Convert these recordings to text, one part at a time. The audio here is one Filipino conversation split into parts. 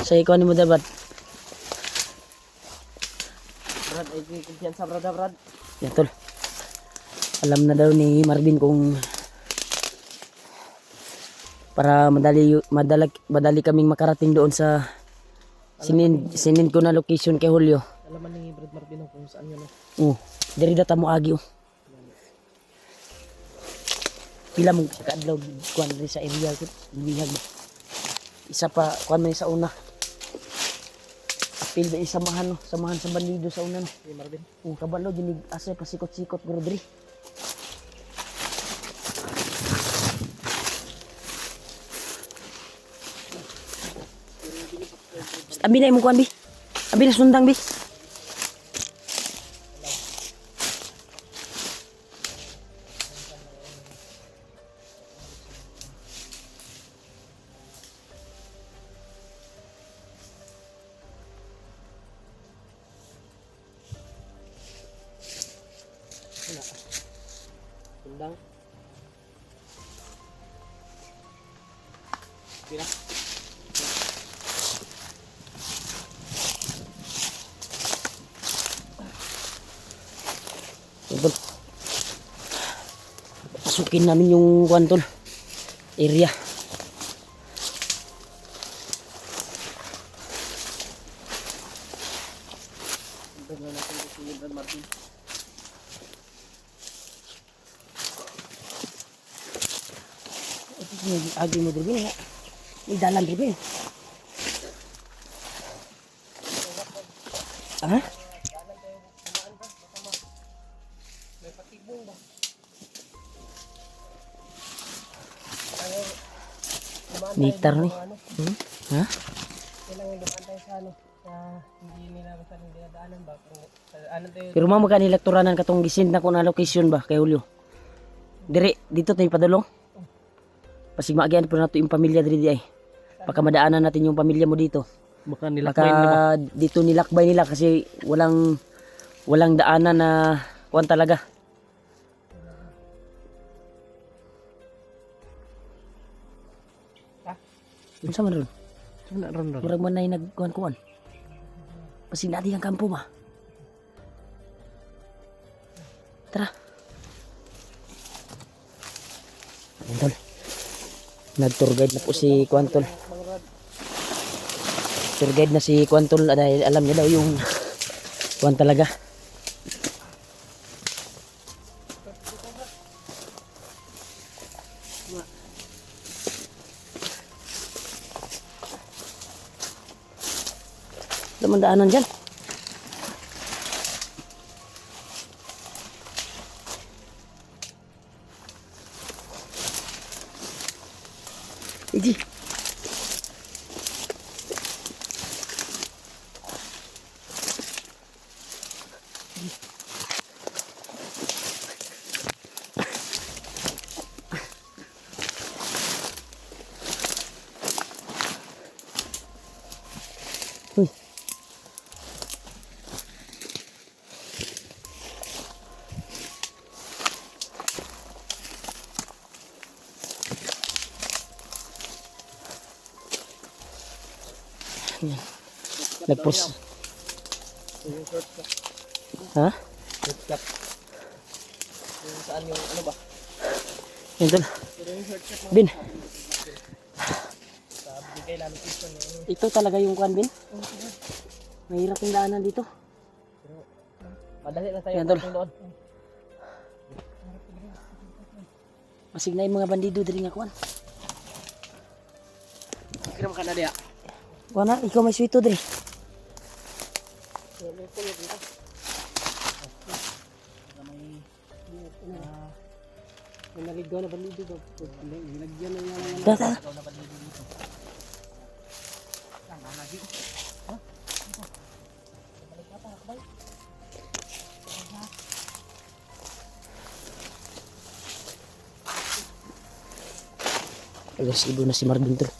Sa ikaw ni mo dapat. Brad, ay kumpiyansa Brad. Yan tol. Alam na daw ni Marvin kung para madali kaming makarating doon sa sinin ko na location kay Julio. Alaman ni Brad Marvin kung saan yun. Diri data mo agi oh. Pila mong kaadlaw kuan rin sa area ko. Bihag ba. Isa pa kuan man sa una. Apil ba samahan sa bandido sa una no. Ni Marvin. Kabalo ginig asa pasikot-sikot guro diri. Abi na mo kuan bi. Abi na sundang bi. Sundang. Pila. Tol. Pasukin namin yung kuan tol. Area. Tignan natin si Brad Marvin. Agi mo diri nga. May dalan diri. Ha? May patibong ba? Meter ni. Ha? Kailangan dumaan tayo sa sa hindi nila basta hindi nadaanan ba? Ano tayo? Pero mamo ka nilakturanan katong gisend na ko na location ba kay Julio. Dire dito tayo padulong. Pasig maagian po nato yung pamilya diri di ay. Baka madaanan natin yung pamilya mo dito. Baka Baka dito nilakbay nila kasi walang daanan na kuan talaga. Unsa man ron? Murag man nay nagkuan-kuan. Pasig natin ang kampo ba? Tara. Tol. Nag-tour guide na po si Kuantol. Tour guide na si Kuantol dahil alam niya daw yung kuan talaga. Daman daanan dyan. Iji. Uy. Yan. Nagpos. Ha? Shortcut. Yung saan yung ano ba? Yan tol. Pero yung shortcut mo. Bin. Sa bigay namin piston. Ito talaga yung kuan bin. Mahirap yung daanan dito. Madali na tayo Yan, tol. doon. Masig na yung mga bandido diri nga kuan. Kiram ka na diya. Kuan na, ikaw may swito diri. May naligaw na bandido ba? Nilagyan na yung Tara, tara. Agresibo na si Marvin tol.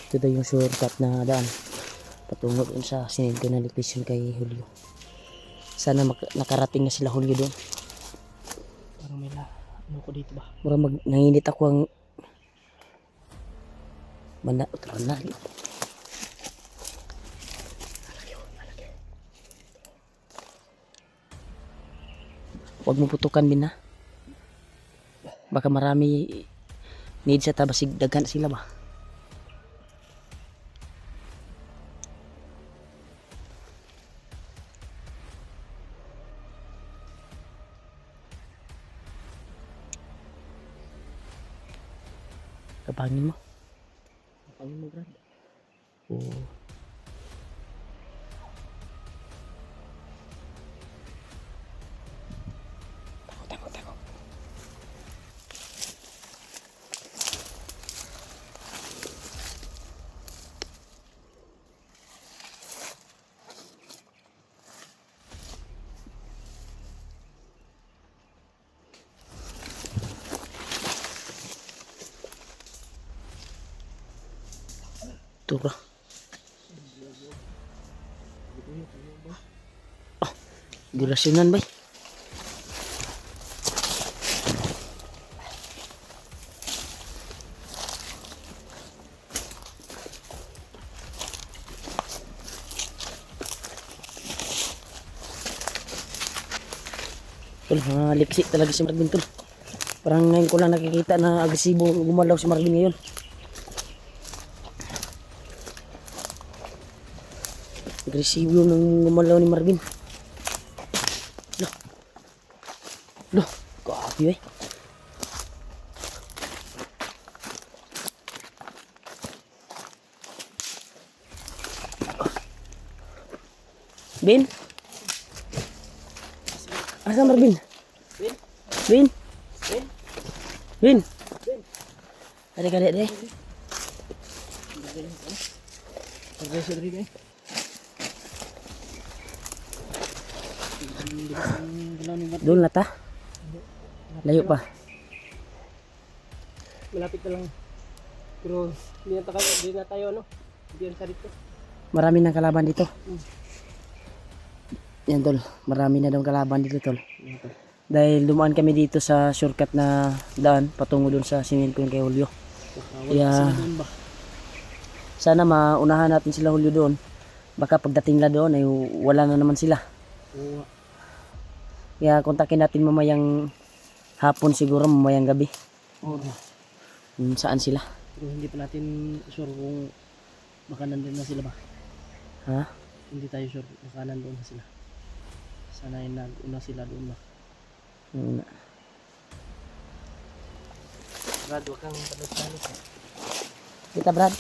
Ito daw yung shortcut na daan patungo dun sa sinend ko na location kay Julio. Sana nakarating na sila Julio doon. Parang may ano ko dito ba? Mura nanginit ako ang Mana, tara na. Huwag mo putukan, Bin, ha? Baka marami need sa tabasig daghan sila ba? Kapangin mo. Kapangin mo, Brad. Oo. Tako. Tura. Dirasyonan ba? Tol, lipsi talaga si Marvin, tol. Parang ngayon ko lang nakikita na agresibo gumalaw si Marvin ngayon. Agresibo nang gumalaw ni Marvin. Loh, grabe eh. Bin? Asa Marvin? Bin? Bin? Adik-adik deh. Pag-resa rin eh. Doon na ta. Layo pa. Malapit na lang. Pero hindi na tayo ano. Hindi yan sa dito. Marami ng kalaban dito. Yan tol, marami na daw kalaban dito tol. Dahil dumaan kami dito sa shortcut na daan patungo doon sa singil ko yung kay Julio. Kaya sana maunahan natin sila Julio doon. Baka pagdating na doon ay wala na naman sila. Oo. Kaya kontakin natin mamayang hapon siguro, mamayang gabi. Oo. Saan sila? Pero hindi pa natin sure kung baka nandun na sila ba. Ha? Hindi tayo sure baka nandun na sila. Sana ay nag-una sila doon ba. Brad, huwag kang palit-palit. Kita Brad.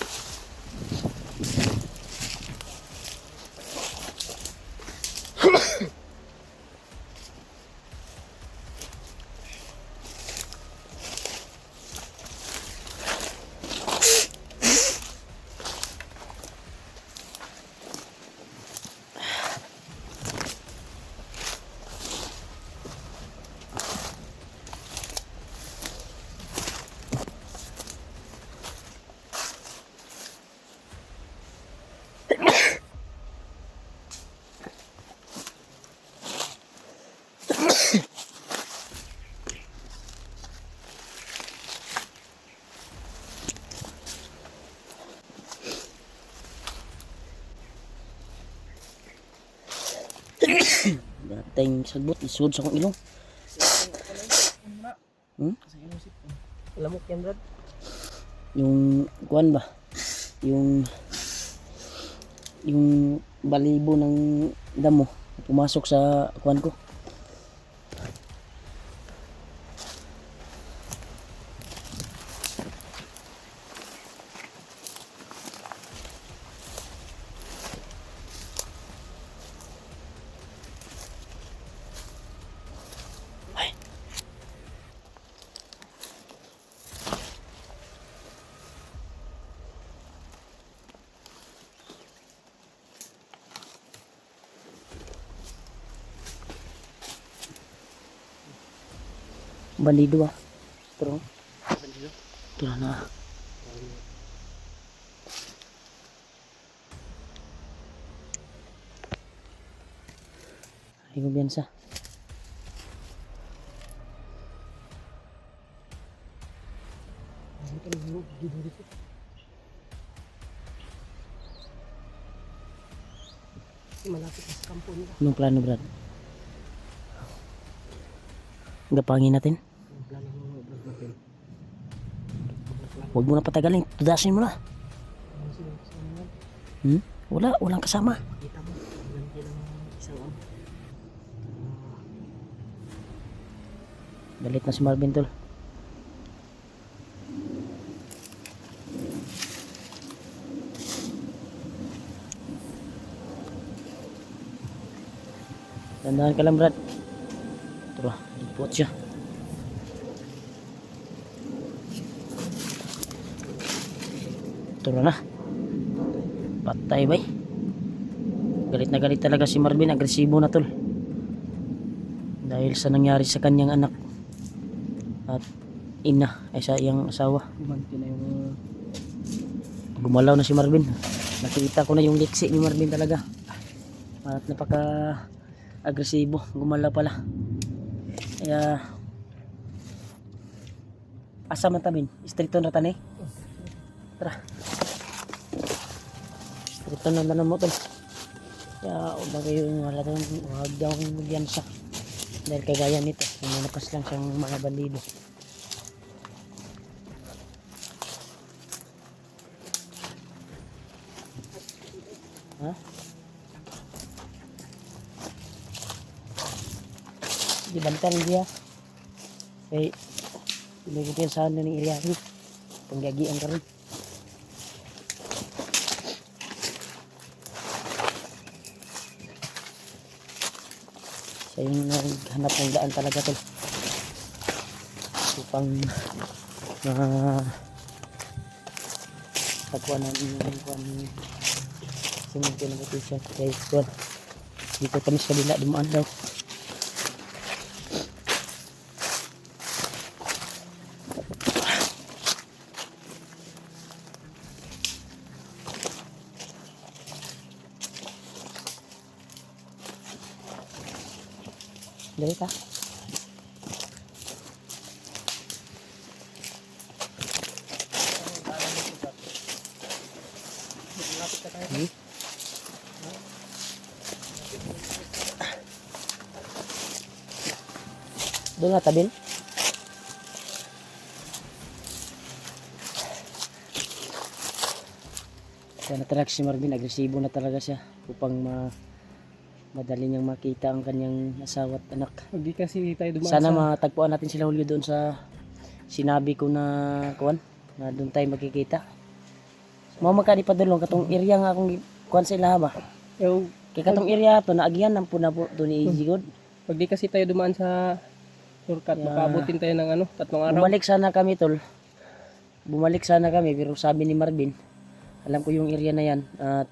Dating sagbot, isud sa akong ilong. Lamok yan, Brad. Yung kuan ba? Yung balibo ng damo pumasok sa kuan ko. Bandido ah. Pero ito na. Ay kumpiyansa. Kasi malapit na sa kampo nila. Anong plano, Brad? Gapangin natin. Ang plano mo Brad natin. Huwag mo na patagalin. Tudasin mo na. Ano sila kasama yan? Walang kasama. Kita mo. Ganti lang isang ano. Galit na si Marvin, tol. Tandaan ka lang, Brad. Tara, lipot siya. Tara na. Patay, bay. Galit na galit talaga si Marvin. Agresibo na, tol. Dahil sa nangyari sa kanyang anak at ina ay sa iyang asawa. Gumanti na yung Gumalaw na si Marvin. Nakita ko na yung liksi ni Marvin talaga. At napaka agresibo. Gumalaw pala. Kaya asa man tamin? Istrito na tani? Tara. Istrito na tanan mo tol. Kaya huwag na kayo wala tayo. Huwag daw kong magyan siya. Dahil kagaya nito. Nanapas lang siyang mga bandido. Ha? Di bantal dia. Kay pinagigyan sa ano ng area ni. Panggagian karon. Sa yung naghanap ng daan talaga tol. Upang pagkuha namin yung kuha ni sininto ng petition. Kaya ito dito kami sa kabila dumaan daw. Dali ka. Doon nga tabil. Kaya na-track si Marvin, agresibo na talaga siya upang madali niyang makita ang kanyang asawa at anak. Hindi kasi tayo dumaan Sana sa matagpuan natin sila Julio doon sa sinabi ko na kuwan na doon tayo magkikita. Mao magkani padulong katong area nga akong kuwan sa ilaha ba. yung Kay katong area to naagihan ang puna po to ni Easy God. pag di kasi tayo dumaan sa shortcut, makaabutin tayo ng 3 araw. Bumalik sana kami tol. Bumalik sana kami pero sabi ni Marvin, alam ko yung area na yan at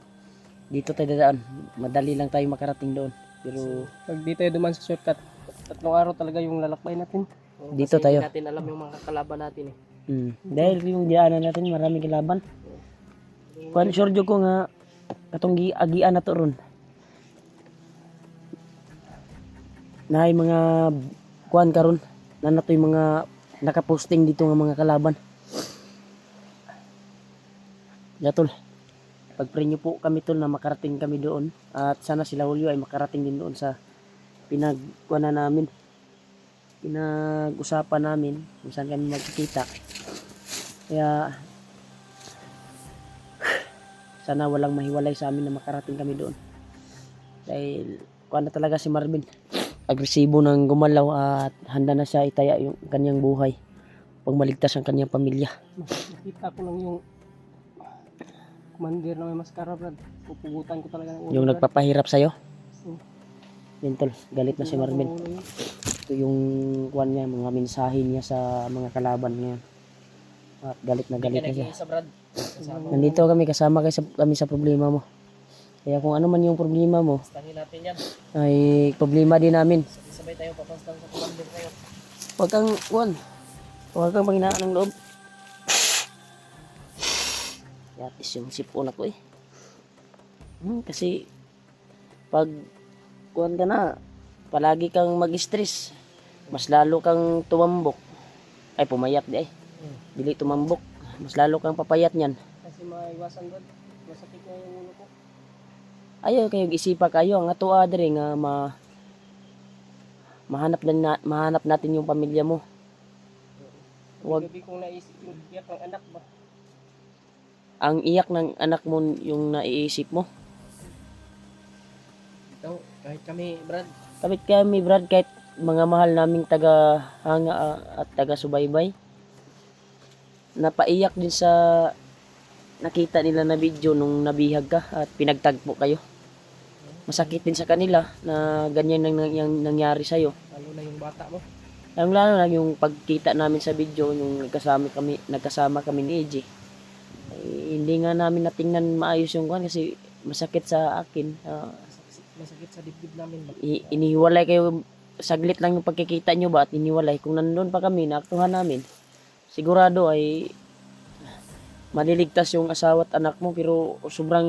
dito tayo dadaan. Madali lang tayo makarating doon. Pero Pag di tayo dumaan sa shortcut, 3 araw talaga yung lalakbay natin. dito tayo. Hindi natin alam yung mga kalaban natin eh. Dahil yung diaanan natin maraming kalaban. Kuan sure jud ko nga katong agian na to ron. Naay mga kuan karon na nato yung mga nakaposting dito nga mga kalaban. Gatol. Pag-pray nyo po kami tol na makarating kami doon at sana sila Julio ay makarating din doon sa pinagkuana namin. Pinag-usapan namin kung saan kami magkikita. Kaya sana walang mahiwalay sa amin na makarating kami doon. Dahil kuana talaga si Marvin. Agresibo nang gumalaw at handa na siya itaya yung kanyang buhay pag maligtas ang kanyang pamilya. Nakita ko lang yung commander na may maskara, Brad. Pupugutan ko talaga ng ulo, Yung Brad. nagpapahirap sa'yo. Hmm. Yun tol, galit na si Marvin. Ito yung kuan niya, mga mensahe niya sa mga kalaban ngayon. At galit na siya. Sa Brad. Nandito kami, kasama kami sa problema mo. Kaya kung ano man yung problema mo, Pastahin natin yan. ay problema din namin. Sabay tayo papastang sa commander kayo. Huwag kang, kuan, huwag kang panghinaan ng loob. Yatis yung sipon ako eh. Kasi, pag, kuan ka na, palagi kang mag-stress. Mas lalo kang tumambok. Ay, pumayat di ay. Dili tumambok. Mas lalo kang papayat niyan. Kasi maiwasan, Brad. Masakit na yung ulo ko. Ayaw kayo isipa kayo ang ato adre nga mahanap natin yung pamilya mo. Wag Gabi kong naisip yung iyak ng anak ba. ang iyak ng anak mo yung naiisip mo. Ito, kahit kami, Brad. Kapit kami Brad kahit mga mahal naming taga hanga at taga subaybay. Napaiyak din sa nakita nila na video nung nabihag ka at pinagtagpo kayo. Masakit din sa kanila na ganyan yung nangyari sa'yo. Lalo na yung bata mo. Lalo na yung pagkita namin sa video nung nagkasama kami ni EJ. Hindi nga namin natingnan maayos yung kwan kasi masakit sa akin. Masakit sa dibdib namin ba. Inihiwalay kayo saglit lang yung pagkikita nyo ba at iniwalay. Kung nandun pa kami, naaktuhan namin. Sigurado ay maliligtas yung asawa at anak mo pero sobrang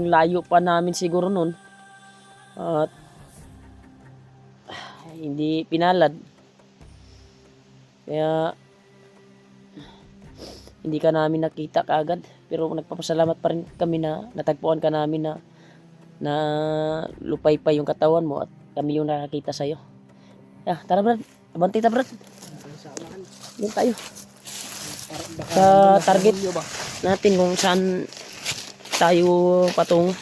layo pa namin siguro nun. At hindi pinalad. Kaya hindi ka namin nakita kaagad pero nagpapasalamat pa rin kami na natagpuan ka namin na lupay pa yung katawan mo at kami yung nakakita sa'yo. Tara Brad, abante ta Brad. Doon tayo. Sa target natin kung saan tayo patungo.